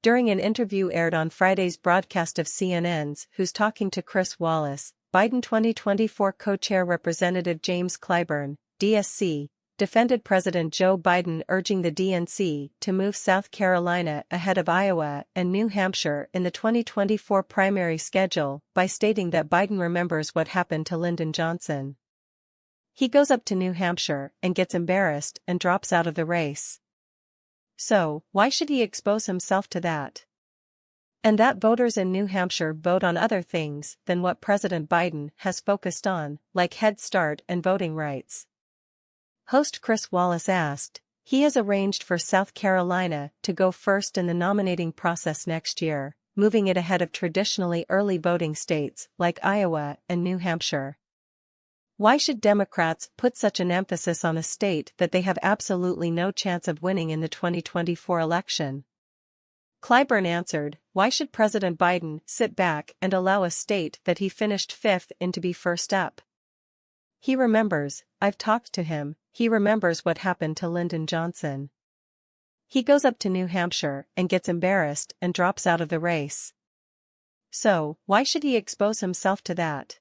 During an interview aired on Friday's broadcast of CNN's Who's Talking to Chris Wallace, Biden 2024 co-chair Representative James Clyburn, DSC, defended President Joe Biden urging the DNC to move South Carolina ahead of Iowa and New Hampshire in the 2024 primary schedule by stating that Biden remembers what happened to Lyndon Johnson. He goes up to New Hampshire and gets embarrassed and drops out of the race. So, why should he expose himself to that? And that voters in New Hampshire vote on other things than what President Biden has focused on, like Head Start and voting rights. Host Chris Wallace asked. He has arranged for South Carolina to go first in the nominating process next year, moving it ahead of traditionally early voting states like Iowa and New Hampshire. Why should Democrats put such an emphasis on a state that they have absolutely no chance of winning in the 2024 election? Clyburn answered, why should President Biden sit back and allow a state that he finished fifth in to be first up? He remembers, I've talked to him, he remembers what happened to Lyndon Johnson. He goes up to New Hampshire and gets embarrassed and drops out of the race. So, why should he expose himself to that?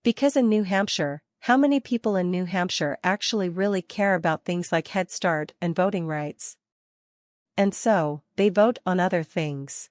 Because in New Hampshire, how many people in New Hampshire actually really care about things like Head Start and voting rights? And so, they vote on other things.